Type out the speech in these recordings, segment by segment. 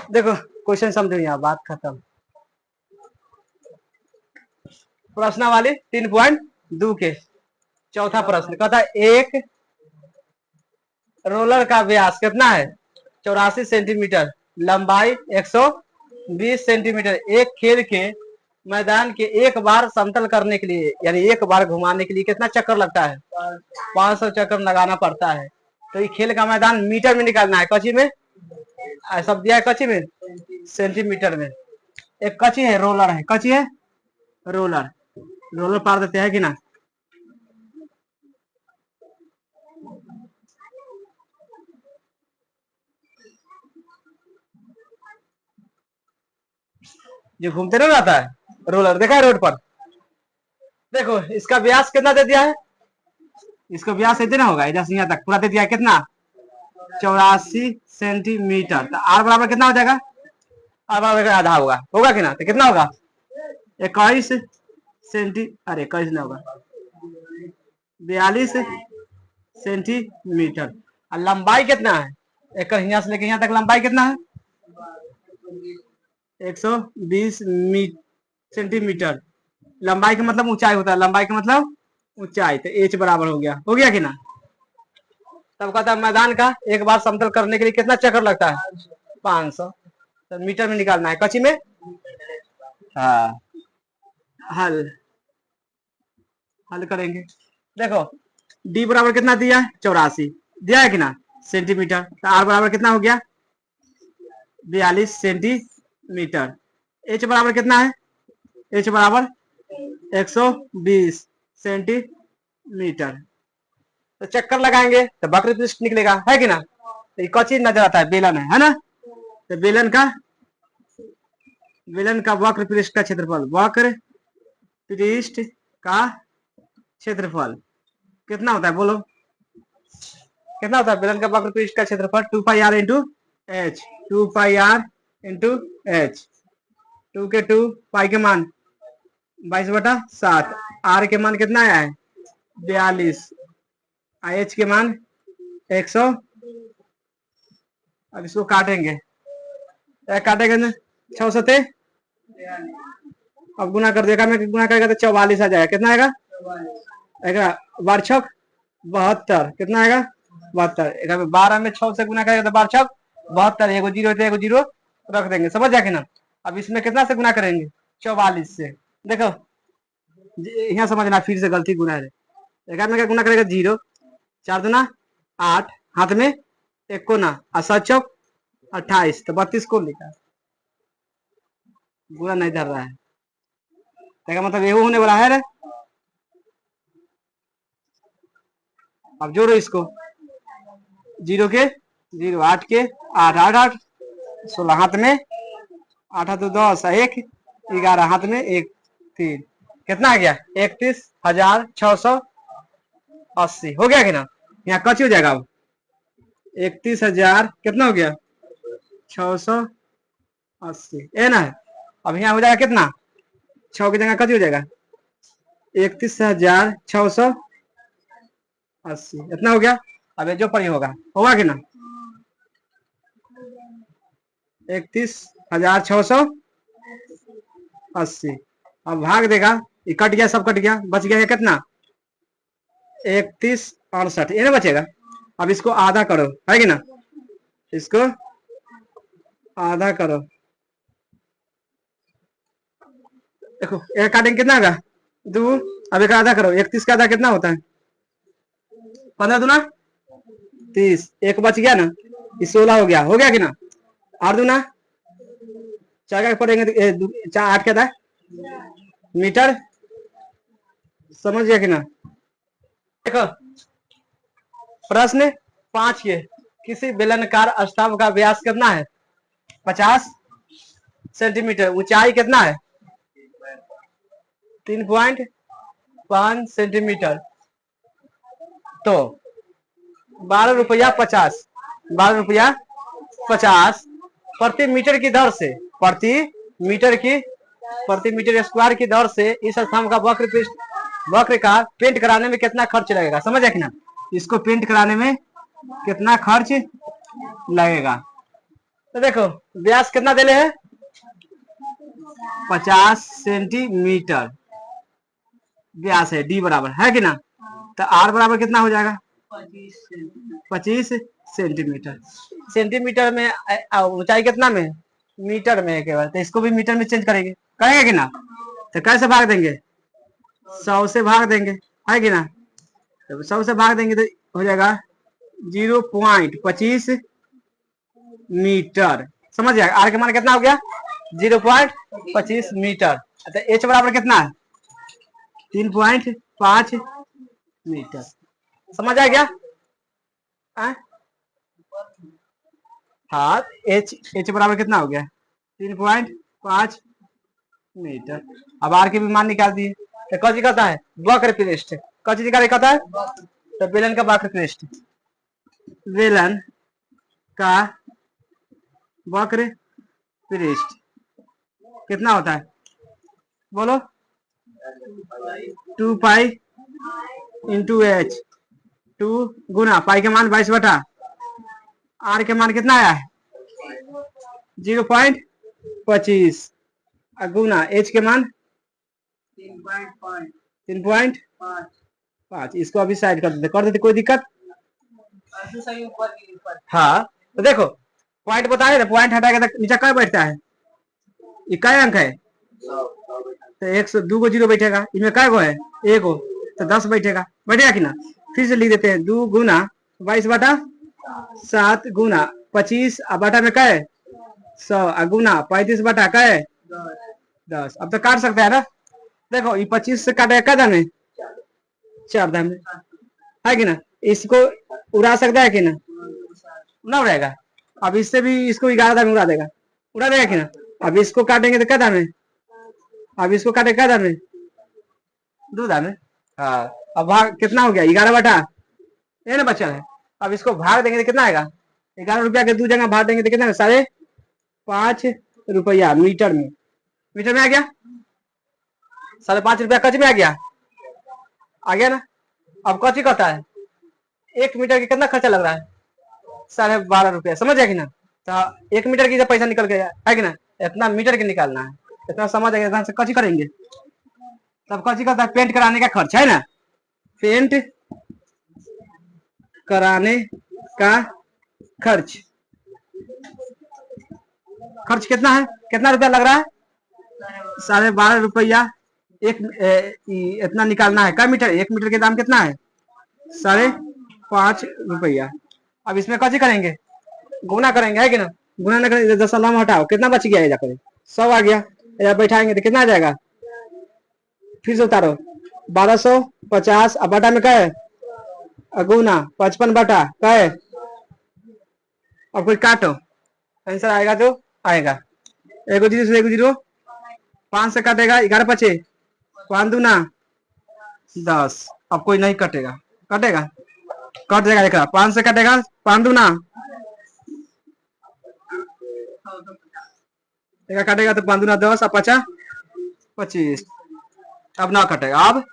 देखो क्वेश्चन समझो, यहाँ बात खत्म। प्रश्न वाली 3.2 के चौथा प्रश्न कहता है एक रोलर का व्यास कितना है 84 सेंटीमीटर, लंबाई 120 सेंटीमीटर। एक खेल के मैदान के एक बार समतल करने के लिए यानी एक बार घुमाने के लिए कितना चक्कर लगता है 500 चक्कर लगाना पड़ता है। तो ये खेल का मैदान मीटर में निकालना है, कच्ची में सब दिया है, कच्ची में सेंटीमीटर में। एक कच्ची है, रोलर है, कच्ची है रोलर, रोलर पार देते हैं कि ना। जो घूमते नहीं रहता है रोलर, देखा है रोड पर। देखो इसका व्यास कितना दे दिया है, इसको व्यास इतना होगा इधर से यहाँ तक पूरा दे दिया है कितना 84 सेंटीमीटर। तो आर बराबर कितना हो जाएगा, आर बराबर आधा होगा कि ना। तो कितना होगा 21 अरे 21 ना होगा 42 सेंटीमीटर। और लंबाई कितना है, एक यहाँ से लेके यहाँ तक लंबाई कितना है 120 सेंटीमीटर। लंबाई का मतलब ऊंचाई होता है, लंबाई का मतलब ऊंचाई। तो एच बराबर हो गया कि ना। तब कहता है मैदान का एक बार समतल करने के लिए कितना चक्कर लगता है 500। तो मीटर में निकालना है, कच्ची में। हाँ हल करेंगे। देखो डी बराबर कितना दिया है 84 दिया है कि ना सेंटीमीटर। तो आर बराबर कितना हो गया 42 सेंटीमीटर। एच बराबर कितना है, एच बराबर 120 सेंटीमीटर। तो चक्कर लगाएंगे तो वक्र पृष्ठ निकलेगा, है कि ना। तो ये कौन चीज नजर आता है, बेलन है ना। तो बेलन का वक्र पृष्ठ का क्षेत्रफल, वक्र पृष्ठ का क्षेत्रफल कितना होता है बोलो, कितना होता है बेलन का वक्र पृष्ठ का क्षेत्रफल 2 pi R into H, 2 pi R into H. 2 के 2 पाई के मान 22/7, आर के मान कितना आया है 42, एच के मान 100। अब इसको काटेंगे, काटेंगे 6 सते, अब गुना कर देगा मैं, गुना करेगा तो 44 आ जाएगा। कितना आएगा बार छक 72, कितना आएगा 72। 12 में 6 से गुना करेगा तो बार छक 72, एगो जीरो है एगो जीरो रख देंगे, समझ जाके ना। अब इसमें कितना से गुना करेंगे 44 से। देखो यहाँ समझना, फिर से गलती गुना है। 11 में क्या गुना करेगा 0, 4 दूना 8, हाथ में 1 कोना और 7 चौक 28। तो 32 को लिखा, गुना नहीं धर रहा है, तो मतलब ये होने वाला है रे। अब जोड़ो इसको, 0 के 0, 8 के 8, 8 8 16, हाथ में 8 तो 10, 1 11, हाथ में 1 3, कितना आ गया 31,680 हो गया कि ना। यहाँ कच हो जाएगा, अब 31,000 कितना हो गया 680 है ना। अब यहाँ हो जाएगा कितना 6 की जगह कच हो जाएगा 31,680, इतना हो गया। अब जो पर होगा कि ना 31,680। अब भाग देगा, ये कट गया, सब कट गया, बच गया है कितना 31,68, ये ना बचेगा। अब इसको आधा करो, है कि ना, इसको आधा करो। देखो एक काटेंगे कितना होगा 2, अब एक आधा करो, 31 का आधा कितना होता है 15 दूना 30, एक बच गया ना, 16 हो गया कि ना। 8 दूना 4 का पढ़ेंगे 8 क्या था मीटर, समझ गया कि ना। देखो प्रश्न 5 के, किसी बेलनाकार स्तंभ का व्यास कितना है 50 सेंटीमीटर, ऊंचाई कितना है 3.5 सेंटीमीटर। तो 12 रुपया 50, 12 रुपया 50 प्रति मीटर की दर से, प्रति मीटर स्क्वायर की दर से इस स्तंभ का वक्र का पेंट कराने में कितना खर्च लगेगा, समझ है कि ना। इसको पेंट कराने में कितना खर्च लगेगा। तो देखो व्यास कितना देले है, 50 सेंटीमीटर व्यास है, डी बराबर है कि ना। तो आर बराबर कितना हो जाएगा, 25 सेंटीमीटर। सेंटीमीटर में ऊंचाई कितना में, मीटर में है केवल, तो इसको भी मीटर में चेंज करेंगे, करेंगे कि ना। तो कैसे भाग देंगे, 100 से भाग देंगे, है कि ना। तो 100 से भाग देंगे तो हो जाएगा 0.25 मीटर। समझ जाएगा, आर के मान कितना हो गया, 0.25 मीटर। तो एच बराबर कितना है, 3.5 मीटर। समझ आ गया। हाँ, एच बराबर कितना हो गया, 3.5 मीटर। अब आर के भी मान निकाल दिए। तो कौन सी कहता है, वक्र पृष्ठ। कौन सी निकाले कहता है, तो बेलन का वक्र पृष्ठ, बेलन का वक्र पृष्ठ कितना होता है, बोलो, 2 पाई इंटू एच, 2 गुना पाई के मान 22 बटा, आर के मान कितना आया है 0.25 गुना एच के मान 3.5। इसको अभी साइड कर देते कोई दिक्कत। हाँ तो देखो पॉइंट बता रहे, पॉइंट हटाएगा तो नीचे क्या बैठता है, ये क्या अंक है, तो 100, 2 गो जीरो बैठेगा, इनमें क्या गो है, एक गो, तो 10 बैठेगा, बैठेगा कि ना। फिर से लिख देते हैं, 2 गुना 22 बटा 7 गुना 25 बटा में क्या है 100 गुना 35 बटा क्या है 10। अब तो काट सकते हैं ना। देखो ये 25 से काटेगा क्या दाम है, 4 दाम है कि ना। इसको उड़ा सकता है कि ना, ना उड़ाएगा। अब इससे भी इसको 11 दाम उड़ा देगा, उड़ा देगा कि ना। अब इसको काटेंगे तो क्या दाम है, अब इसको काटे क्या दाम है, 2 दाम है। हाँ अब भाग कितना हो गया, 11 बटा ये ना बचा है। अब इसको भाग देंगे तो कितना आएगा, 11 रुपया के 2 जगह भाग देंगे तो कितना, 5.5 रुपया मीटर में, मीटर में आ गया, 5.5 रुपया कच में आ गया ना। अब कच कहता है 1 मीटर के कितना खर्चा लग रहा है, 12.5 रुपया। समझ गया कि ना। तो 1 मीटर की जब पैसा निकल गया है कि ना, इतना मीटर के निकालना है, इतना समझ आ गया, कची करेंगे। तब कची कहता है पेंट कराने का खर्च है ना, पेंट कराने का खर्च, खर्च कितना है, कितना रुपया लग रहा है, 12.5 रुपया। इतना निकालना है, क्या मीटर, 1 मीटर के दाम कितना है 5.5 रुपया। अब इसमें कैसे करेंगे, गुना करेंगे है कि ना। गुना न करेंगे 10 लाम हटाओ, कितना बच गया, जाकर 100 आ गया, या बैठाएंगे तो कितना आ जाएगा, फिर से उतारो 1250 अब बटा में क्या है गुना 55 बटा क्या है। अब कोई काटो, आंसर आएगा तो आएगा, एगो जीरो से एगो जीरो, 5 से काटेगा 11 पचे 5 दूना 10। अब कोई नहीं कटेगा, कटेगा, कट जाएगा, एक 5 से कटेगा 5 दूना, एक कटेगा तो 5 दूना 10 और 5 25। अब ना कटेगा, अब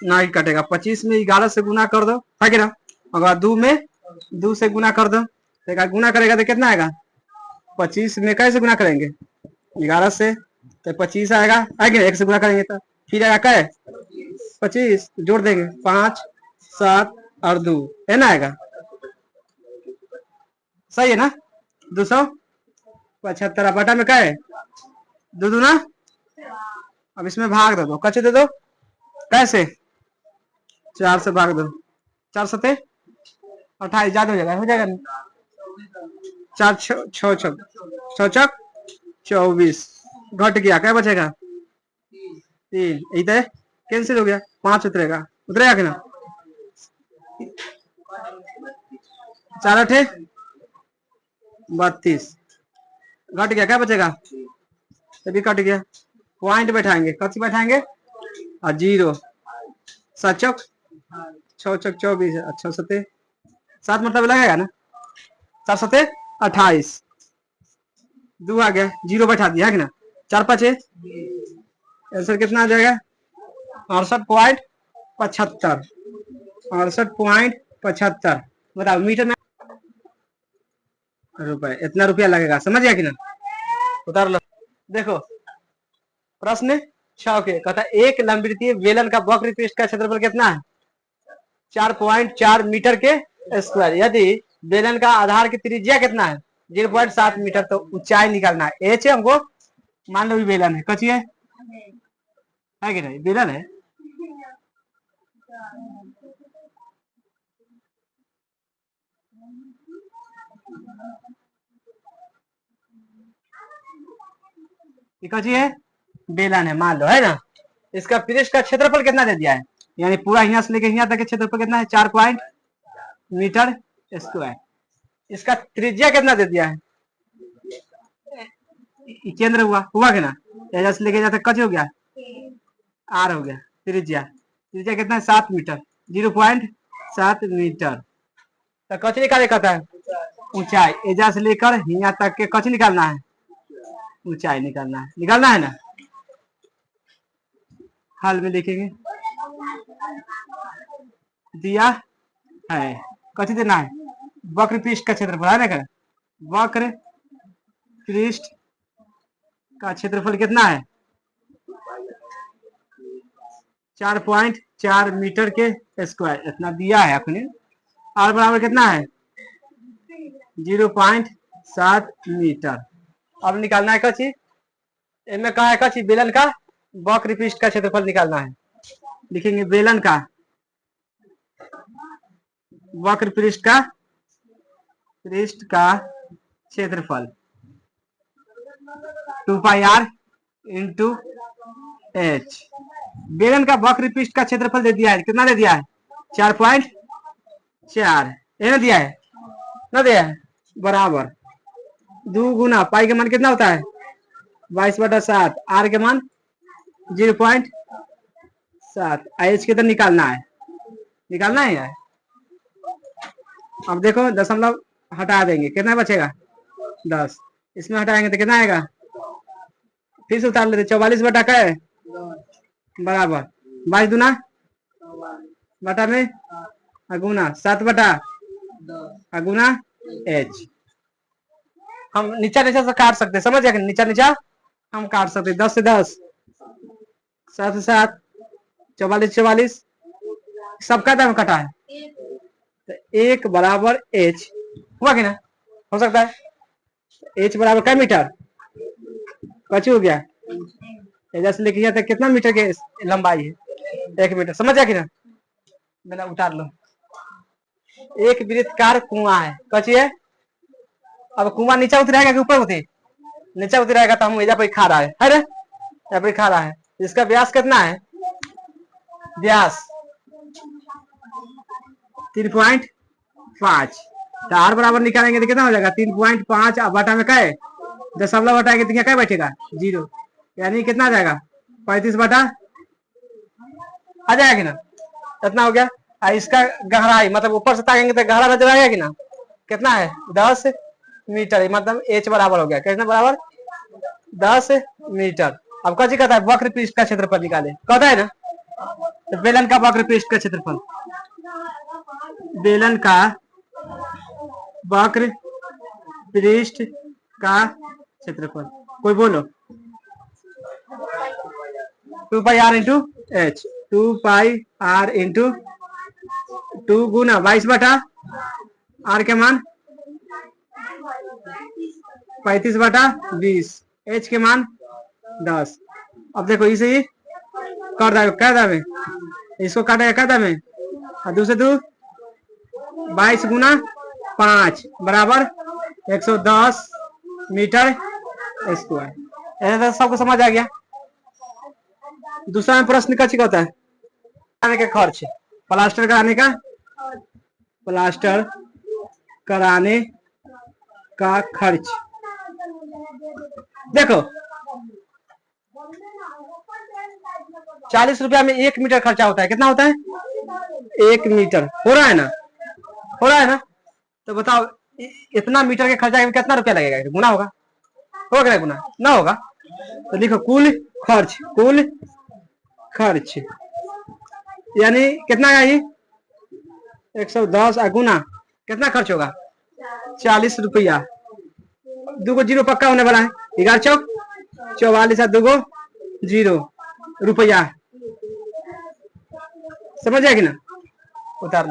ना ही कटेगा। 25 में 11 से गुना कर दो, है कि ना। अगर 2 में 2 से गुना कर दो, तो गुना करेगा तो कितना आएगा, 25 में कैसे गुना करेंगे 11 से, तो 25 आएगा, है कि 1 से गुना करेंगे तो फिर आएगा क्या है 25, जोड़ देंगे 5 7 और 2 है ना, आएगा सही है ना। 275 बटा में क्या है 2 दूना। अब इसमें भाग दे दो, कैसे दे दो, कैसे 4 से भाग दो, 4 सते 28, ज्यादा हो जाएगा नहीं, 4 6 छक 24, घट गया, क्या बचेगा 3, इधर कैंसिल हो गया, 5 उतरेगा, उतरेगा कि ना। 4 8 32, घट गया, क्या बचेगा, तभी कट गया। पॉइंट बैठाएंगे, कथी बैठाएंगे और 0 7 चौक 6 चौक 24, अच्छा 7 7 मतलब लगेगा ना, 4 7 28, 2 आ गया, 0 बैठा दिया है कि ना, 4 5 आंसर कितना आ जाएगा 68.75, 68.75। बताओ मीटर में रुपए, इतना रुपया लगेगा, समझ गया कि ना? उतार लो। देखो प्रश्न 6 के कहता है एक लंबवृत्तीय बेलन का वक्र पृष्ठ का क्षेत्रफल कितना है? 4.4 मीटर के स्क्वायर। यदि बेलन का आधार की त्रिज्या कितना है? 0.7 मीटर। तो ऊंचाई निकालना है। एच है हमको, मान लो बेलन है, कची है कि नहीं? बेलन है। कची है? बेलन है, मान लो, है ना? इसका पृष्ठ का क्षेत्रफल कितना दे दिया है? यानी पूरा यहाँ से लेके यहाँ तक के क्षेत्रफल कितना है? 4 मीटर स्क्वायर। इसका त्रिज्या कितना दे दिया है? केंद्र हुआ कि ना? ऐसा से लेके जाता कच हो गया, आर हो गया। त्रिज्या कितना है? 7 मीटर। 0.7 मीटर। तो कच निकाले कहता है ऊंचाई, एजा से लेकर यहाँ तक के कच निकालना है, ऊंचाई निकालना है ना? हाल में लिखेंगे, दिया है, कथी देना है? वक्र पृष्ठ का क्षेत्रफल है ना? वक्र पृष्ठ का क्षेत्रफल कितना है? 4.4 मीटर के स्क्वायर, इतना दिया है अपने। आर बराबर कितना है? 0.7 मीटर। अब निकालना है कची, इनमें कहा है कची बेलन का वक्र पृष्ठ का क्षेत्रफल निकालना है। लिखेंगे बेलन का वक्र पृष्ठ का क्षेत्रफल 2πr इंटू एच। बेलन का वक्र पृष्ठ का क्षेत्रफल दे दिया है, कितना दे दिया है? 4.4। ये दिया है ना? दिया है बराबर 2 गुना पाई का मान कितना होता है? 22/7। आर के मान 0.7। एच कितना निकालना है यार। अब देखो दशमलव हटा देंगे, कितना बचेगा? 10। इसमें हटाएंगे तो कितना आएगा? फिर से उतार लेते, 44 बटा है बराबर 22 दूना बटा में अगुना 7 बटा अगुना एच। हम नीचा से काट सकते, समझ गया? नीचा हम काट सकते। 10 से 10, 7 से 7, 44 सबका दाम कटा है तो 1 बराबर एच हुआ कि ना? हो सकता है एच बराबर क्या मीटर? कच्ची हो गया। जैसे लेके जाते कितना मीटर के लंबाई है? 1 मीटर। समझ गया कि ना? मैंने उतार लो। एक वृत्तकार कुआं है, कच्ची है। अब कुआं नीचे उतरेगा कि ऊपर उतरे? नीचे उतरेगा तो हम एजा पर खा रहा है, अरे यहाँ पर खा रहा है। इसका व्यास कितना है? व्यास 3.5। तो आर बराबर निकालेंगे तो कितना हो जाएगा? 3.5 बटा में क्या है? दशमलव हटाएंगे तो क्या बैठेगा? 0। यानी कितना आ जाएगा? 35 बटा आ जाएगा कि ना? इतना हो गया। इसका गहराई मतलब ऊपर से ताकेंगे तो गहरा नजर आएगा कि ना? कितना है? 10 मीटर। मतलब एच बराबर हो गया कितना? बराबर 10 मीटर। अब कौन कहता है? वक्र पृष्ठ का क्षेत्रफल निकाले कहता है ना? तो बेलन का वक्र पृष्ठ का क्षेत्रफल, बेलन का वक्र पृष्ठ का क्षेत्रफल, कोई बोलो। 2πr into H. 2πr into 2 गुना 22 बटा आर के मान 35 बटा 20। एच के मान 10। अब देखो इसे ही कर दे, क्या दाम इसको काटेगा, क्या दाम है? दूसरे 22 गुना 5 बराबर 110 मीटर स्क्वायर। ऐसा सबको समझ आ गया। दूसरा में प्रश्न का होता है कराने का खर्च, प्लास्टर कराने का खर्च। देखो 40 रुपया में 1 मीटर खर्चा होता है। कितना होता है? 1 मीटर। हो रहा है ना? तो बताओ इतना मीटर के खर्चा कितना रुपया लगेगा? गुना होगा क्या? गुना ना होगा तो लिखो कुल खर्च यानी कितना है? ये 110 गुना कितना खर्च होगा? 40 रुपया। 2 जीरो पक्का होने वाला है। 11 चौक 44 और 2 जीरो रुपया। समझ जाएगी ना, उतार